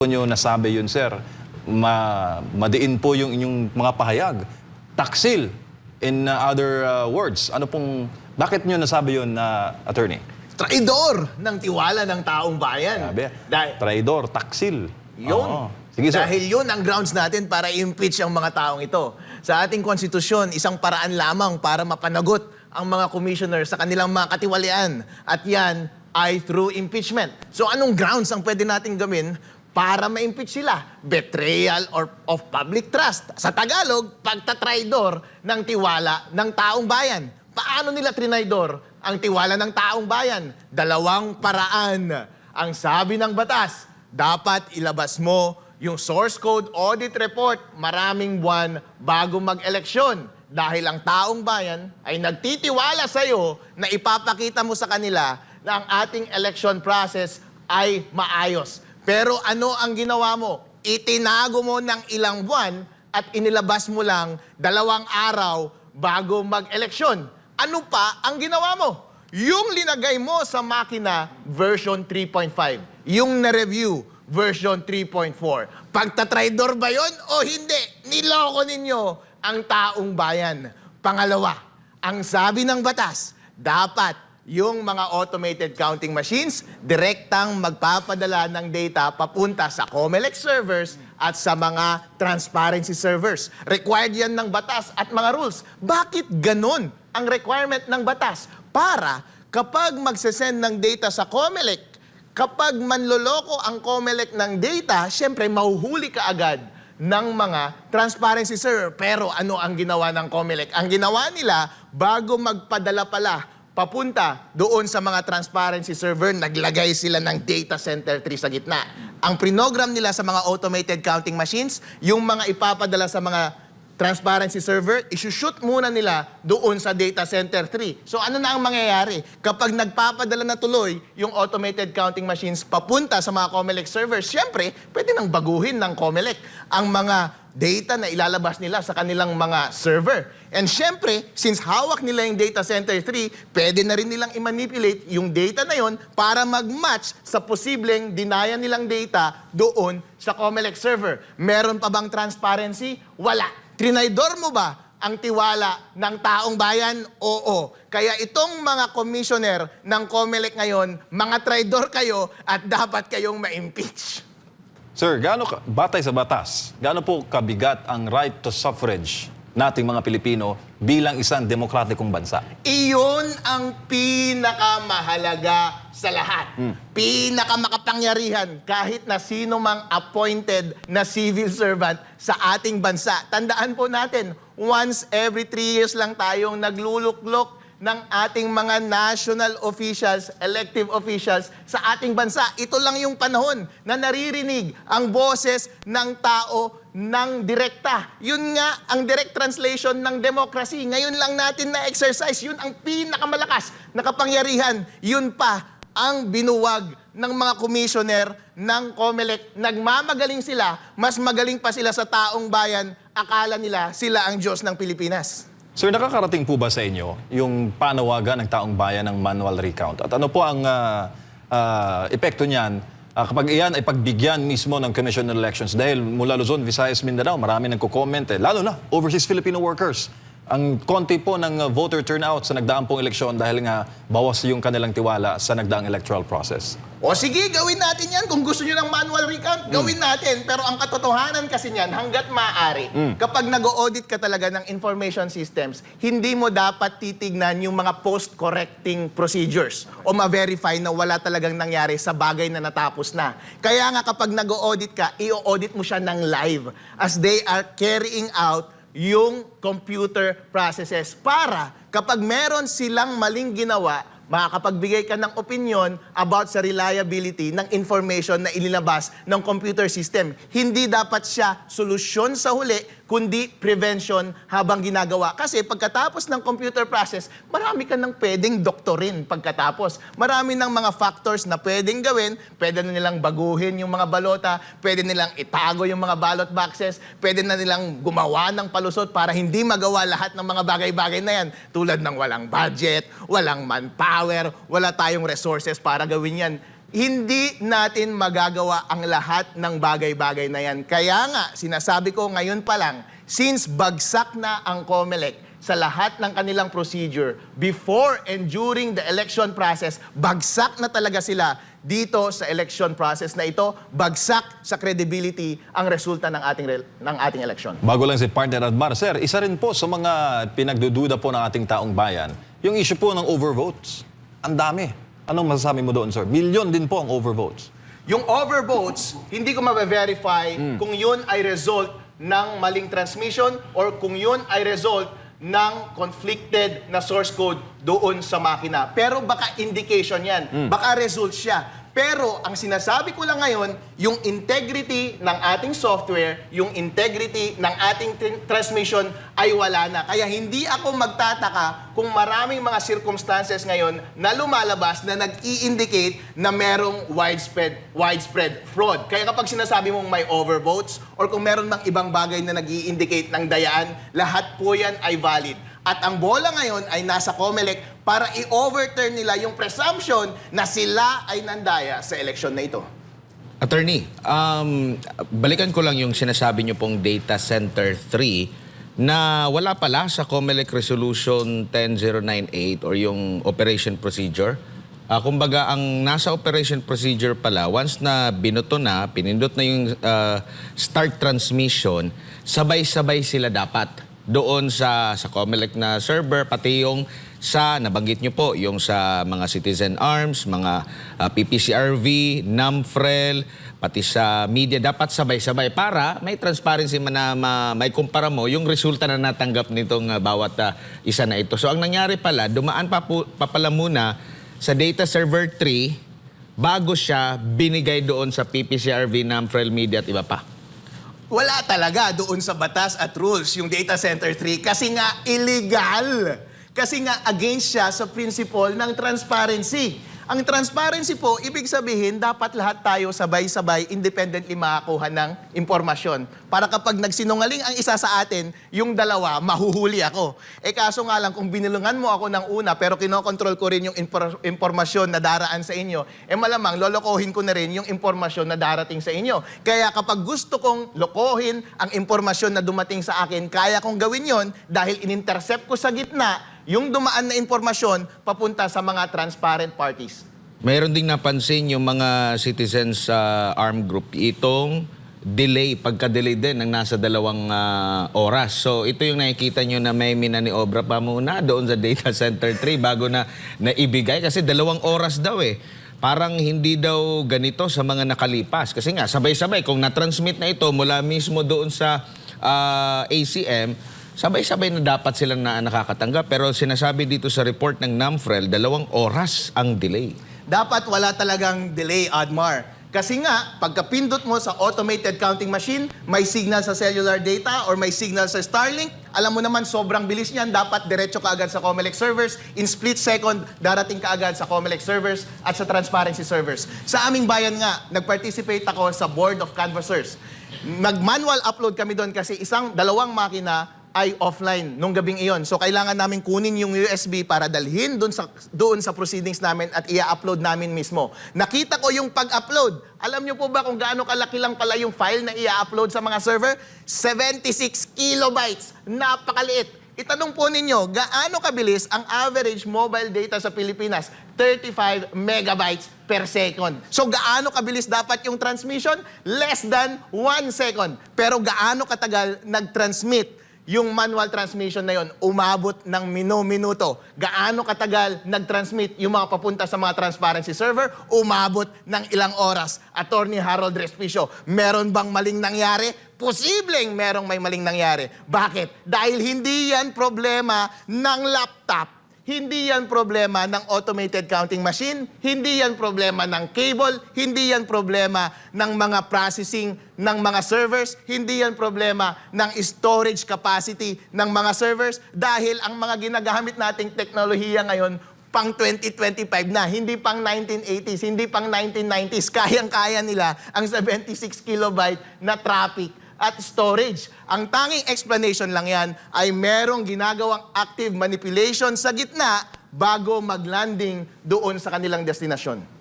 nyo nasabi yun, sir, madiin po yung inyong mga pahayag. Taksil, in other words. Bakit nyo nasabi yun, attorney? Traidor ng tiwala ng taong bayan. Sabi, traidor, taksil. Yun. Sige, sir. Dahil yun ang grounds natin para i-impeach ang mga taong ito. Sa ating konstitusyon, isang paraan lamang para mapanagot ang mga commissioner sa kanilang mga katiwalian. At yan ay through impeachment. So anong grounds ang pwede natin gawin para ma-impeach sila? Betrayal of public trust. Sa Tagalog, pagtatraidor ng tiwala ng taong bayan. Paano nila trinaidor ang tiwala ng taong bayan? Dalawang paraan. Ang sabi ng batas, dapat ilabas mo yung source code audit report maraming buwan bago mag-eleksyon. Dahil ang taong bayan ay nagtitiwala sa'yo na ipapakita mo sa kanila na ang ating election process ay maayos. Pero ano ang ginawa mo? Itinago mo ng ilang buwan at inilabas mo lang 2 araw bago mag-eleksyon. Ano pa ang ginawa mo? Yung linagay mo sa makina version 3.5. Yung na-review version 3.4. Pagtatraidor ba yon o hindi? Niloko ninyo ang taong bayan. Pangalawa, ang sabi ng batas, dapat yung mga automated counting machines, direktang magpapadala ng data papunta sa COMELEC servers at sa mga transparency servers. Required yan ng batas at mga rules. Bakit ganun ang requirement ng batas? Para kapag magsesend ng data sa COMELEC, kapag manloloko ang COMELEC ng data, syempre mahuhuli ka agad ng mga transparency server. Pero ano ang ginawa ng COMELEC? Ang ginawa nila, bago magpadala pala papunta doon sa mga transparency server, naglagay sila ng data center 3 sa gitna. Ang prinogram nila sa mga automated counting machines, yung mga ipapadala sa mga transparency server, isushoot muna nila doon sa data center 3. So ano na ang mangyayari? Kapag nagpapadala na tuloy yung automated counting machines papunta sa mga COMELEC servers, syempre, pwede nang baguhin ng COMELEC ang mga data na ilalabas nila sa kanilang mga server. And syempre, since hawak nila yung data center 3, pwede na rin nilang i-manipulate yung data na yon para mag-match sa posibleng dinaya nilang data doon sa COMELEC server. Meron pa bang transparency? Wala. Trinaidor mo ba ang tiwala ng taong bayan? Oo. Kaya itong mga commissioner ng COMELEC ngayon, mga traidor kayo at dapat kayong ma-impeach. Sir, batay sa batas, gaano po kabigat ang right to suffrage nating mga Pilipino bilang isang demokratikong bansa? Iyon ang pinakamahalaga sa lahat. Pinakamakapangyarihan kahit na sino mang appointed na civil servant sa ating bansa. Tandaan po natin, once every 3 years lang tayong nagluluklok ng ating mga national officials, elective officials sa ating bansa. Ito lang yung panahon na naririnig ang boses ng tao ng direkta. Yun nga ang direct translation ng democracy. Ngayon lang natin na-exercise. Yun ang pinakamalakas na kapangyarihan. Yun pa ang binuwag ng mga commissioner ng COMELEC. Nagmamagaling sila, mas magaling pa sila sa taong bayan. Akala nila sila ang Diyos ng Pilipinas. Sir, nakakarating po ba sa inyo yung panawagan ng taong bayan ng manual recount? At ano po ang epekto niyan kapag iyan ay pagbigyan mismo ng Commission on Elections? Dahil mula Luzon, Visayas, Mindanao, marami nagko-comment lalo na overseas Filipino workers. Ang konti po ng voter turnout sa nagdaang pong eleksyon dahil nga bawas yung kanilang tiwala sa nagdaang electoral process. O sige, gawin natin yan. Kung gusto nyo ng manual recount, gawin natin. Pero ang katotohanan kasi niyan, hanggat maaari, kapag nag-audit ka talaga ng information systems, hindi mo dapat titignan yung mga post-correcting procedures o ma-verify na wala talagang nangyari sa bagay na natapos na. Kaya nga kapag nag-audit ka, i-audit mo siya ng live as they are carrying out yung computer processes para kapag meron silang maling ginawa, makakapagbigay ka ng opinion about sa reliability ng information na inilabas ng computer system. Hindi dapat siya solusyon sa huli, kundi prevention habang ginagawa. Kasi pagkatapos ng computer process, marami ka nang pwedeng doktorin pagkatapos. Marami ng mga factors na pwedeng gawin. Pwede na nilang baguhin yung mga balota, pwede nilang itago yung mga ballot boxes, pwede na nilang gumawa ng palusot para hindi magawa lahat ng mga bagay-bagay na yan. Tulad ng walang budget, walang manpower, wala tayong resources para gawin yan. hindi natin magagawa ang lahat ng bagay-bagay na yan. Kaya nga, sinasabi ko ngayon pa lang, since bagsak na ang COMELEC sa lahat ng kanilang procedure before and during the election process, bagsak na talaga sila dito sa election process na ito, bagsak sa credibility ang resulta ng ating election. Bago lang si Partner Admar, Sir, isa rin po sa mga pinagdududa po ng ating taong bayan, yung issue po ng overvotes. Ang dami. Anong masasabi mo doon, Sir? Milyon din po ang overvotes. Yung overvotes, hindi ko ma-verify kung yun ay result ng maling transmission or kung yun ay result ng conflicted na source code doon sa makina. Pero baka indication yan. Baka result siya. Pero ang sinasabi ko lang ngayon, yung integrity ng ating software, yung integrity ng ating transmission ay wala na. Kaya hindi ako magtataka kung maraming mga circumstances ngayon na lumalabas na nag-i-indicate na merong widespread fraud. Kaya kapag sinasabi mong may overvotes or kung meron mang ibang bagay na nag-i-indicate ng dayaan, lahat po yan ay valid. At ang bola ngayon ay nasa COMELEC para i-overturn nila yung presumption na sila ay nandaya sa eleksyon na ito. Attorney, balikan ko lang yung sinasabi niyo pong Data Center 3 na wala pala sa COMELEC Resolution 10098 or yung operation procedure. Kumbaga, ang nasa operation procedure pala, once na binoto na, pinindot na yung start transmission, sabay-sabay sila dapat doon sa COMELEC na server, pati yung sa, nabanggit nyo po, yung sa mga Citizen Arms, mga PPCRV, NAMFREL, pati sa media, dapat sabay-sabay para may transparency na may kumpara mo yung resulta na natanggap nitong bawat isa na ito. So ang nangyari pala, dumaan pa pala muna sa Data Server 3 bago siya binigay doon sa PPCRV, NAMFREL, media at iba pa. Wala talaga doon sa batas at rules yung Data Center 3 kasi nga illegal. Kasi nga against siya sa principle ng transparency. Ang transparency po, ibig sabihin, dapat lahat tayo sabay-sabay, independently makakuha ng impormasyon. Para kapag nagsinungaling ang isa sa atin, yung dalawa, mahuhuli ako. Kaso nga lang, kung binulungan mo ako ng una, pero kinokontrol ko rin yung impormasyon na daraan sa inyo, malamang lolokohin ko na rin yung impormasyon na darating sa inyo. Kaya kapag gusto kong lokohin ang impormasyon na dumating sa akin, kaya kong gawin yon dahil in-intercept ko sa gitna yung dumaan na impormasyon papunta sa mga transparent parties. Mayroon ding napansin yung mga citizens sa armed group itong delay, pagka-delay din ng nasa 2 oras. So ito yung nakikita nyo na may minaniobra pa muna doon sa Data Center 3 bago na naibigay kasi 2 oras daw eh. Parang hindi daw ganito sa mga nakalipas. Kasi nga, sabay-sabay, kung na-transmit na ito mula mismo doon sa ACM, sabay-sabay na dapat silang nakakatanggap. Pero sinasabi dito sa report ng NAMFREL, 2 oras ang delay. Dapat wala talagang delay, Admar. Kasi nga, pagkapindot mo sa automated counting machine, may signal sa cellular data or may signal sa Starlink, alam mo naman sobrang bilis niyan, dapat diretso ka agad sa COMELEC servers, in split second, darating ka agad sa COMELEC servers at sa transparency servers. Sa aming bayan nga, nag-participate ako sa Board of Canvassers. Mag-manual upload kami doon kasi 2 makina ay offline nung gabing iyon. So kailangan namin kunin yung USB para dalhin doon sa proceedings namin at i-upload namin mismo. Nakita ko yung pag-upload. Alam niyo po ba kung gaano kalaki lang pala yung file na i-upload sa mga server? 76 kilobytes. Napakaliit. Itanong po ninyo, gaano kabilis ang average mobile data sa Pilipinas? 35 megabytes per second. So gaano kabilis dapat yung transmission? Less than 1 second. Pero gaano katagal nag-transmit yung manual transmission na yon? Umabot ng minuto. Gaano katagal nag-transmit yung mga papunta sa mga transparency server? Umabot ng ilang oras. Attorney Harold Respicio, meron bang maling nangyari? Posibleng merong may maling nangyari. Bakit? Dahil hindi yan problema ng laptop. Hindi yan problema ng automated counting machine, hindi yan problema ng cable, hindi yan problema ng mga processing ng mga servers, hindi yan problema ng storage capacity ng mga servers dahil ang mga ginagamit nating teknolohiya ngayon pang 2025 na, hindi pang 1980s, hindi pang 1990s, kayang-kaya nila ang 76 kilobyte na traffic at storage. Ang tanging explanation lang yan ay merong ginagawang active manipulation sa gitna bago mag-landing doon sa kanilang destinasyon.